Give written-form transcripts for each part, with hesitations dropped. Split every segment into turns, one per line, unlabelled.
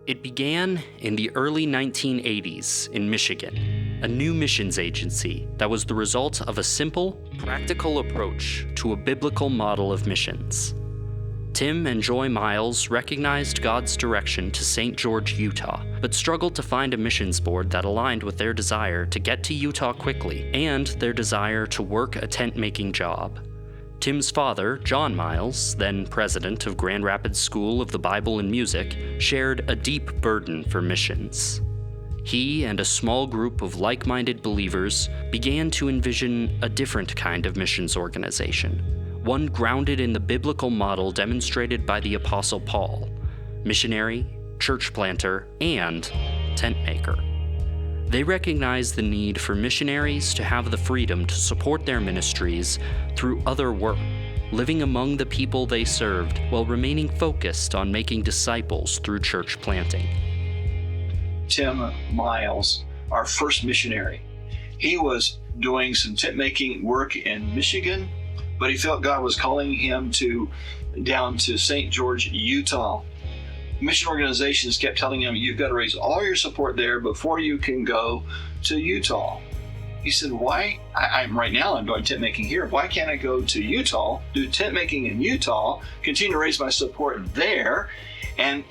It began in the early 1980s in Michigan, a new missions agency that was the result of a simple, practical approach to a biblical model of missions. Tim and Joy Miles recognized God's direction to St. George, Utah, but struggled to find a missions board that aligned with their desire to get to Utah quickly and their desire to work a tent-making job. Tim's father, John Miles, then president of Grand Rapids School of the Bible and Music, shared a deep burden for missions. He and a small group of like-minded believers began to envision a different kind of missions organization, one grounded in the biblical model demonstrated by the Apostle Paul, missionary, church planter, and tent maker. They recognized the need for missionaries to have the freedom to support their ministries through other work, living among the people they served while remaining focused on making disciples through church planting.
Tim Miles, our first missionary, he was doing some tent-making work in Michigan, but he felt God was calling him down to St. George, Utah. Mission organizations kept telling him, you've got to raise all your support there before you can go to Utah. He said, why? I'm doing tent making here. Why can't I go to Utah, do tent making in Utah, continue to raise my support there, and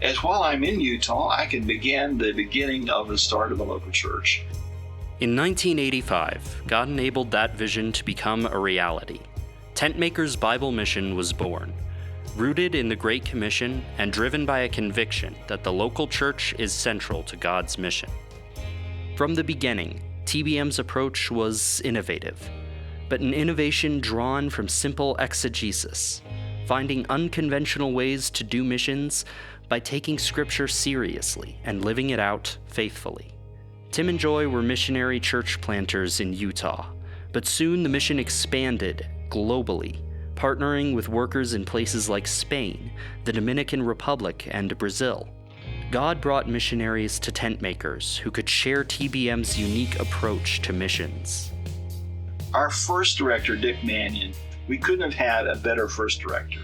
as while I'm in Utah, I can begin the beginning of the start of a local church.
In 1985, God enabled that vision to become a reality. Tentmakers Bible Mission was born, rooted in the Great Commission and driven by a conviction that the local church is central to God's mission. From the beginning, TBM's approach was innovative, but an innovation drawn from simple exegesis, finding unconventional ways to do missions by taking Scripture seriously and living it out faithfully. Tim and Joy were missionary church planters in Utah, but soon the mission expanded globally, partnering with workers in places like Spain, the Dominican Republic, and Brazil. God brought missionaries to Tentmakers who could share TBM's unique approach to missions.
Our first director, Dick Mannion, we couldn't have had a better first director.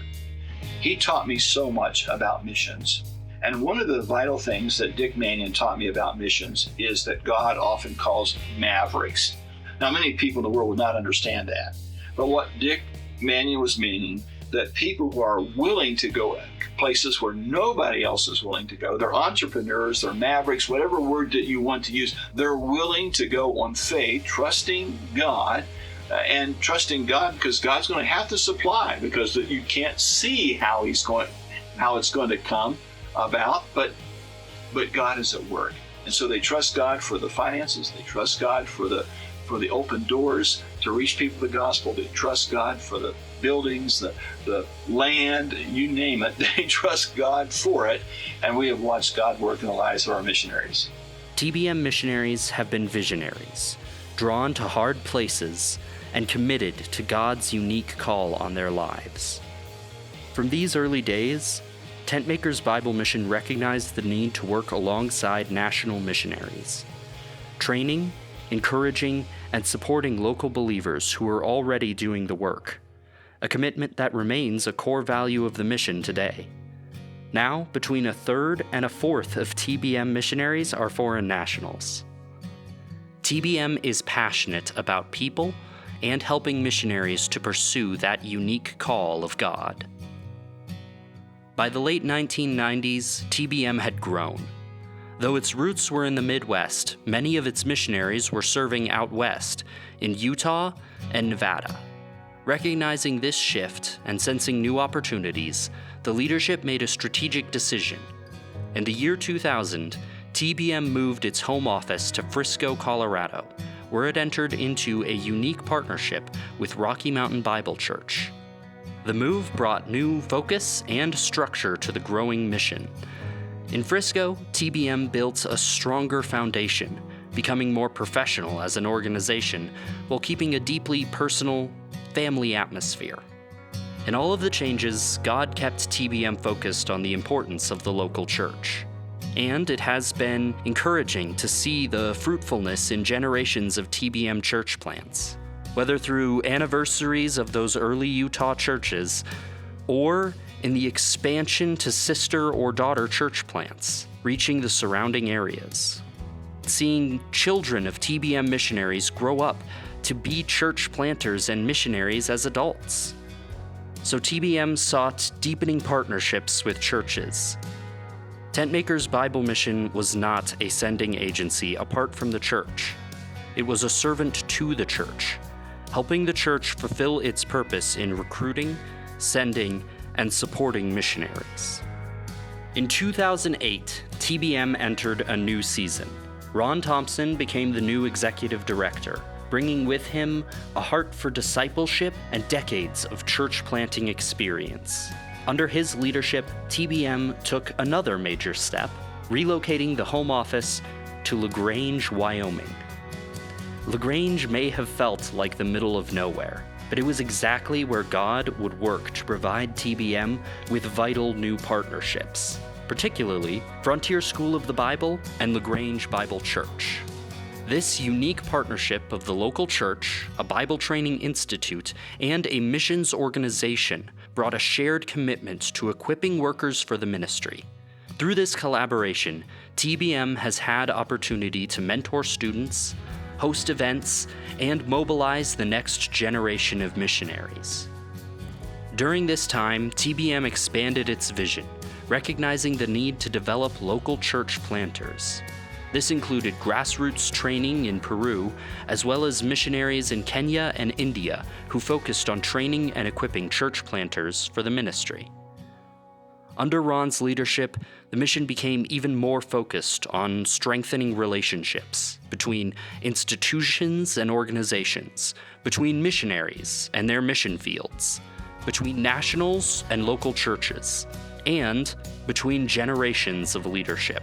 He taught me so much about missions. And one of the vital things that Dick Mannion taught me about missions is that God often calls mavericks. Now, many people in the world would not understand that. But what Dick Mannion was meaning, that people who are willing to go places where nobody else is willing to go, they're entrepreneurs, they're mavericks, whatever word that you want to use, they're willing to go on faith, trusting God, and trusting God because God's going to have to supply, because you can't see how it's going to come about, but God is at work. And so they trust God for the finances, they trust God for the open doors to reach people the gospel, they trust God for the buildings, the land, you name it, they trust God for it, and we have watched God work in the lives of our missionaries.
TBM missionaries have been visionaries, drawn to hard places, and committed to God's unique call on their lives. From these early days, Tentmakers Bible Mission recognized the need to work alongside national missionaries, training, encouraging, and supporting local believers who are already doing the work, a commitment that remains a core value of the mission today. Now, between a third and a fourth of TBM missionaries are foreign nationals. TBM is passionate about people and helping missionaries to pursue that unique call of God. By the late 1990s, TBM had grown. Though its roots were in the Midwest, many of its missionaries were serving out west, in Utah and Nevada. Recognizing this shift and sensing new opportunities, the leadership made a strategic decision. In the year 2000, TBM moved its home office to Frisco, Colorado, where it entered into a unique partnership with Rocky Mountain Bible Church. The move brought new focus and structure to the growing mission. In Frisco, TBM built a stronger foundation, becoming more professional as an organization while keeping a deeply personal, family atmosphere. In all of the changes, God kept TBM focused on the importance of the local church. And it has been encouraging to see the fruitfulness in generations of TBM church plants. Whether through anniversaries of those early Utah churches or in the expansion to sister or daughter church plants, reaching the surrounding areas. Seeing children of TBM missionaries grow up to be church planters and missionaries as adults. So TBM sought deepening partnerships with churches. Tentmakers Bible Mission was not a sending agency apart from the church. It was a servant to the church, helping the church fulfill its purpose in recruiting, sending, and supporting missionaries. In 2008, TBM entered a new season. Ron Thompson became the new executive director, bringing with him a heart for discipleship and decades of church planting experience. Under his leadership, TBM took another major step, relocating the home office to LaGrange, Wyoming. LaGrange may have felt like the middle of nowhere, but it was exactly where God would work to provide TBM with vital new partnerships, particularly Frontier School of the Bible and LaGrange Bible Church. This unique partnership of the local church, a Bible training institute, and a missions organization brought a shared commitment to equipping workers for the ministry. Through this collaboration, TBM has had opportunity to mentor students, host events, and mobilize the next generation of missionaries. During this time, TBM expanded its vision, recognizing the need to develop local church planters. This included grassroots training in Peru, as well as missionaries in Kenya and India who focused on training and equipping church planters for the ministry. Under Ron's leadership, the mission became even more focused on strengthening relationships between institutions and organizations, between missionaries and their mission fields, between nationals and local churches, and between generations of leadership.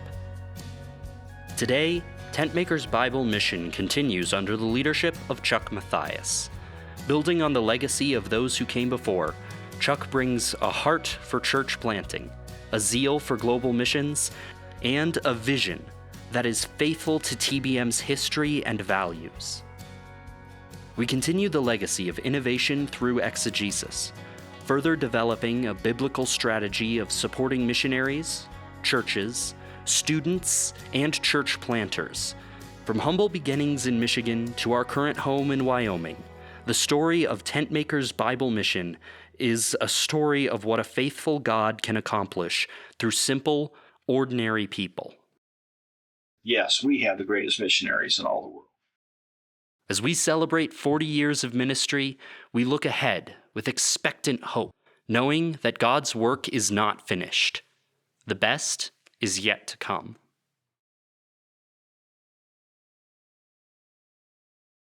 Today, Tentmakers Bible Mission continues under the leadership of Chuck Matthias. Building on the legacy of those who came before, Chuck brings a heart for church planting, a zeal for global missions, and a vision that is faithful to TBM's history and values. We continue the legacy of innovation through exegesis, further developing a biblical strategy of supporting missionaries, churches, students, and church planters. From humble beginnings in Michigan to our current home in Wyoming, the story of Tentmakers Bible Mission is a story of what a faithful God can accomplish through simple, ordinary people.
Yes, we have the greatest missionaries in all the world.
As we celebrate 40 years of ministry, we look ahead with expectant hope, knowing that God's work is not finished. The best is yet to come.